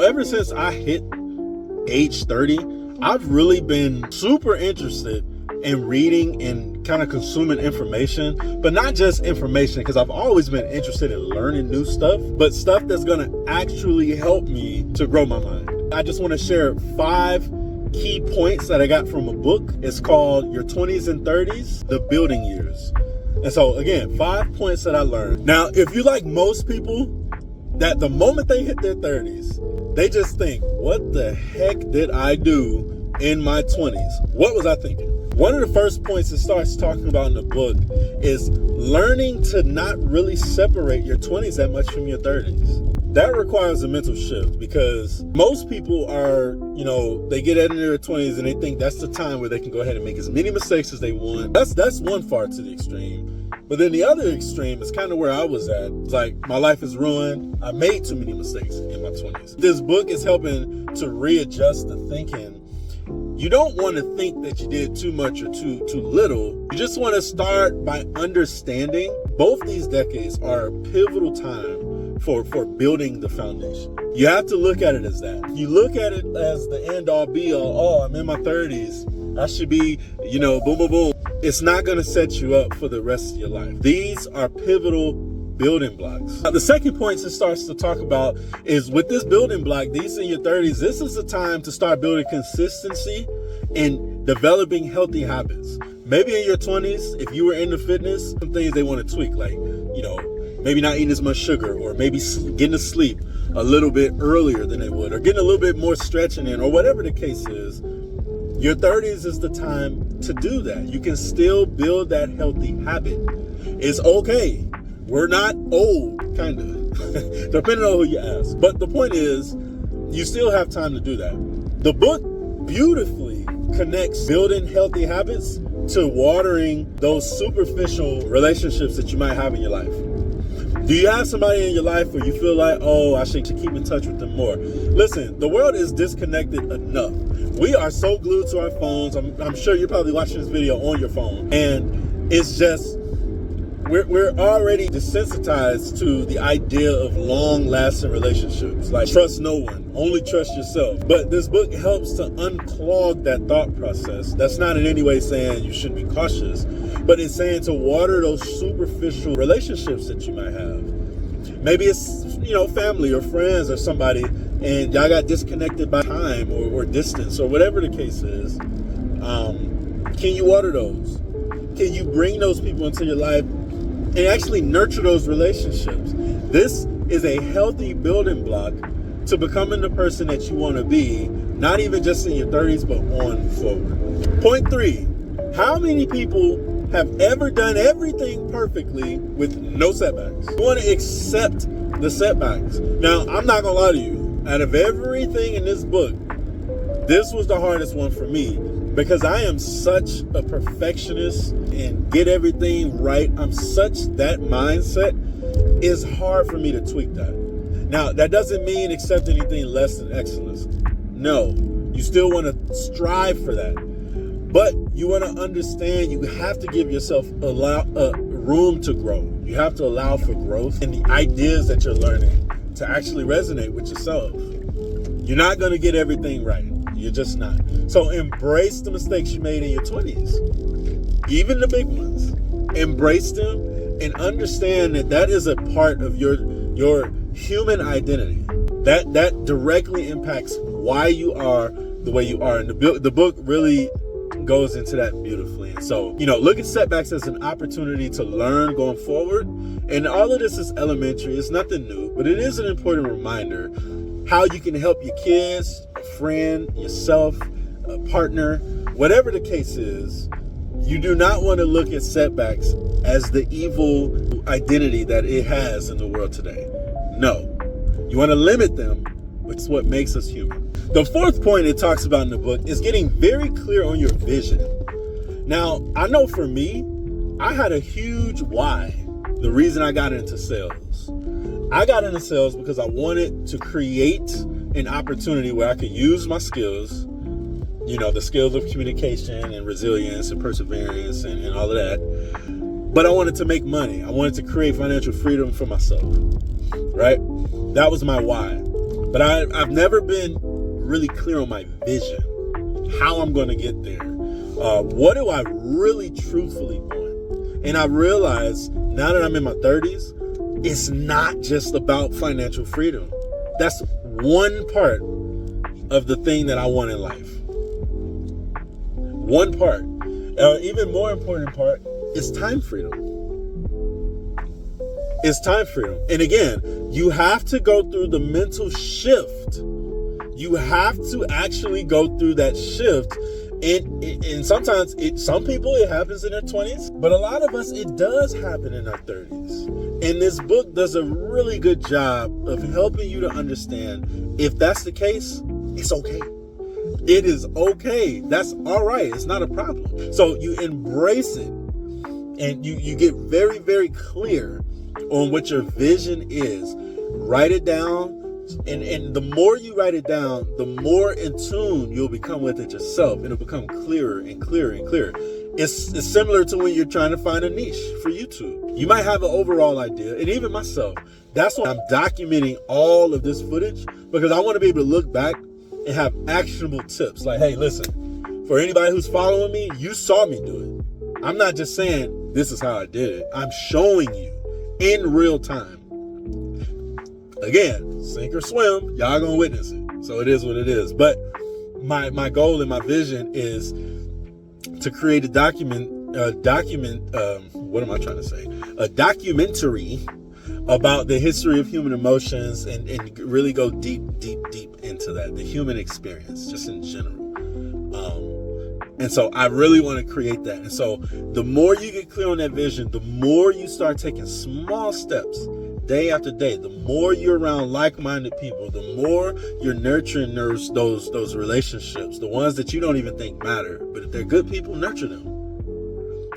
Ever since I hit age 30, I've really been super interested in reading and kind of consuming information, but not just information, because I've always been interested in learning new stuff, but stuff that's going to actually help me to grow my mind. I just want to share 5 key points that I got from a book. It's called Your 20s and 30s, The Building Years. And so again, 5 points that I learned. Now, if you like most people, that the moment they hit their 30s, they just think, what the heck did I do in my 20s? What was I thinking? One of the first points it starts talking about in the book is learning to not really separate your 20s that much from your 30s. That requires a mental shift, because most people are, they get into their 20s and they think that's the time where they can go ahead and make as many mistakes as they want. That's one far to the extreme. But then the other extreme is kind of where I was at. It's like, my life is ruined. I made too many mistakes in my 20s. This book is helping to readjust the thinking. You don't want to think that you did too much or too little. You just want to start by understanding both these decades are a pivotal time for building the foundation. You have to look at it as that. You look at it as the end all be all. Oh, I'm in my 30s. I should be, boom, boom, boom. It's not going to set you up for the rest of your life. These are pivotal building blocks. The second point it starts to talk about is, with this building block, these in your 30s, this is the time to start building consistency and developing healthy habits. Maybe in your 20s, if you were into fitness, some things they want to tweak, like, maybe not eating as much sugar, or maybe getting to sleep a little bit earlier than they would, or getting a little bit more stretching in, or whatever the case is. Your 30s is the time to do that. You can still build that healthy habit. It's okay. We're not old, kind of, depending on who you ask. But the point is, you still have time to do that. The book beautifully connects building healthy habits to watering those superficial relationships that you might have in your life. Do you have somebody in your life where you feel like, oh, I should keep in touch with them more? Listen, the world is disconnected enough. We are so glued to our phones. I'm sure you're probably watching this video on your phone. And it's just, we're already desensitized to the idea of long-lasting relationships. Like, trust no one, only trust yourself. But this book helps to unclog that thought process. That's not in any way saying you shouldn't be cautious, but it's saying to water those superficial relationships that you might have. Maybe it's, family or friends or somebody, and y'all got disconnected by time or distance or whatever the case is. Can you water those? Can you bring those people into your life and actually nurture those relationships? This is a healthy building block to becoming the person that you want to be, not even just in your 30s, but on forward. Point 3, how many people have ever done everything perfectly with no setbacks? You want to accept the setbacks. Now, I'm not going to lie to you. Out of everything in this book, this was the hardest one for me, because I am such a perfectionist and get everything right. I'm such that mindset. It's hard for me to tweak that. Now, that doesn't mean accept anything less than excellence. No, you still want to strive for that. But you want to understand you have to give yourself room to grow. You have to allow for growth and the ideas that you're learning to actually resonate with yourself. You're not going to get everything right. You're just not. So embrace the mistakes you made in your 20s, even the big ones. Embrace them and understand that is a part of your human identity. That directly impacts why you are the way you are. And the book really goes into that beautifully. And so, look at setbacks as an opportunity to learn going forward. And all of this is elementary. It's nothing new, but it is an important reminder how you can help your kids, a friend, yourself, a partner, whatever the case is. You do not want to look at setbacks as the evil identity that it has in the world today. No, you want to limit them, which is what makes us human. The 4th point it talks about in the book is getting very clear on your vision. Now, I know for me, I had a huge why, the reason I got into sales. I got into sales because I wanted to create an opportunity where I could use my skills, the skills of communication and resilience and perseverance and all of that. But I wanted to make money. I wanted to create financial freedom for myself, right? That was my why. But I've never been really clear on my vision, how I'm going to get there. What do I really truthfully want? And I realize now that I'm in my 30s, it's not just about financial freedom. That's one part of the thing that I want in life. One part. Even more important part is time freedom. It's time freedom. And again, you have to go through the mental shift. You have to actually go through that shift. And sometimes, some people, it happens in their 20s, but a lot of us, it does happen in our 30s. And this book does a really good job of helping you to understand, if that's the case, it's okay. It is okay. That's all right. It's not a problem. So you embrace it, and you get very, very clear on what your vision is. Write it down. And the more you write it down, the more in tune you'll become with it yourself. It'll become clearer and clearer and clearer. It's similar to when you're trying to find a niche for YouTube. You might have an overall idea, and even myself. That's why I'm documenting all of this footage, because I want to be able to look back and have actionable tips. Like, hey, listen, for anybody who's following me, you saw me do it. I'm not just saying this is how I did it. I'm showing you in real time. Again, sink or swim, y'all gonna witness it. So it is what it is. But my goal and my vision is to create a documentary about the history of human emotions and really go deep into that, the human experience, just in general. And so I really want to create that. And so the more you get clear on that vision, the more you start taking small steps day after day, the more you're around like-minded people, the more you're nurturing those relationships, the ones that you don't even think matter. But if they're good people, nurture them.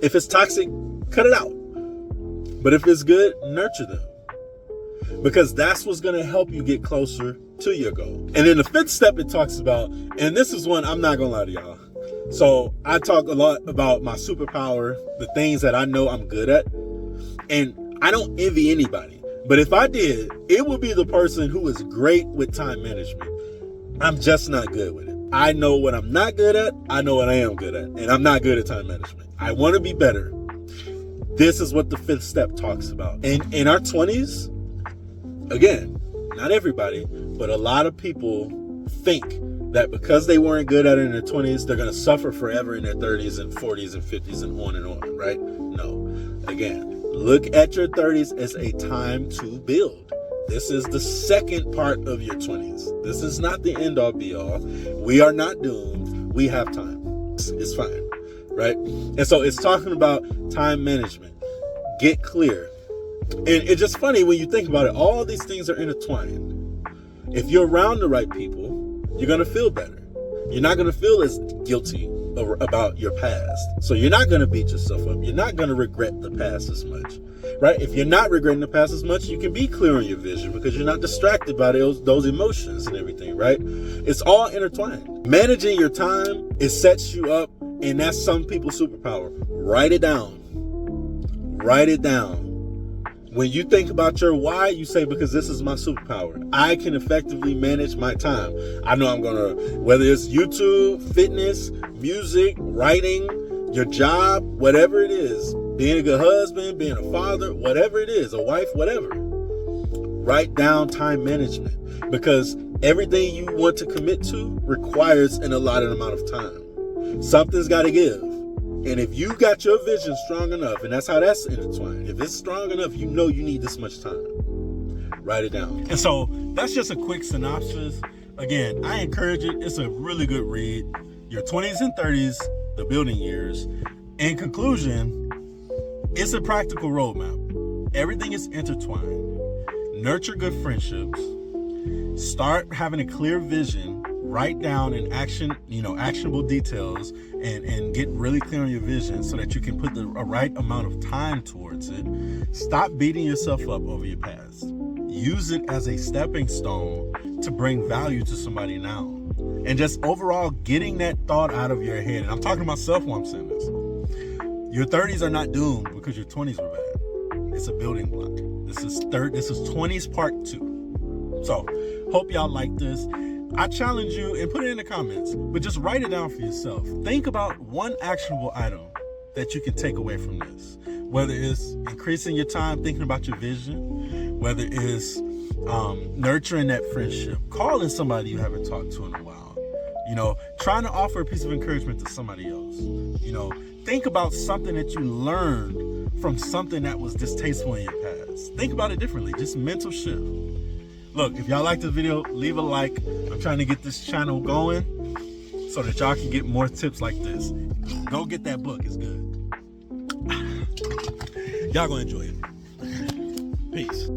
If it's toxic, cut it out. But if it's good, nurture them. Because that's what's going to help you get closer to your goal. And then the fifth step it talks about, and this is one I'm not going to lie to y'all. So I talk a lot about my superpower, the things that I know I'm good at. And I don't envy anybody. But if I did, it would be the person who is great with time management. I'm just not good with it. I know what I'm not good at. I know what I am good at. And I'm not good at time management. I want to be better. This is what the fifth step talks about. And in our 20s, again, not everybody, but a lot of people think that because they weren't good at it in their 20s, they're going to suffer forever in their 30s and 40s and 50s and on, right? No. Again, look at your 30s as a time to build. This is the second part of your 20s. This is not the end all be all. We are not doomed. We have time. It's fine, right? And so it's talking about time management. Get clear. And it's just funny when you think about it, all these things are intertwined. If you're around the right people, you're going to feel better. You're not going to feel as guilty about your past. So you're not going to beat yourself up. You're not going to regret the past as much, right? If you're not regretting the past as much, you can be clear on your vision because you're not distracted by those emotions and everything, right? It's all intertwined. Managing your time, it sets you up, and that's some people's superpower. Write it down. Write it down. When you think about your why, you say, because this is my superpower. I can effectively manage my time. I know I'm going to, whether it's YouTube, fitness, music, writing, your job, whatever it is, being a good husband, being a father, whatever it is, a wife, whatever. Write down time management, because everything you want to commit to requires an allotted amount of time. Something's got to give. And if you got your vision strong enough, and that's how that's intertwined, if it's strong enough, you know you need this much time. Write it down. And so that's just a quick synopsis. Again, I encourage it. It's a really good read. Your 20s and 30s, the building years. In conclusion, it's a practical roadmap. Everything is intertwined. Nurture good friendships. Start having a clear vision. Write down in actionable details and get really clear on your vision so that you can put the right amount of time towards it. Stop beating yourself up over your past. Use it as a stepping stone to bring value to somebody now. And just overall getting that thought out of your head. And I'm talking to myself while I'm saying this. Your 30s are not doomed because your 20s were bad. It's a building block. This is 20s part 2. So, hope y'all like this. I challenge you, and put it in the comments, but just write it down for yourself. Think about one actionable item that you can take away from this. Whether it's increasing your time thinking about your vision, whether it's nurturing that friendship, calling somebody you haven't talked to in a while, trying to offer a piece of encouragement to somebody else. Think about something that you learned from something that was distasteful in your past. Think about it differently, just mental shift. Look, if y'all like this video, leave a like. I'm trying to get this channel going so that y'all can get more tips like this. Go get that book, it's good. Y'all gonna enjoy it. Peace.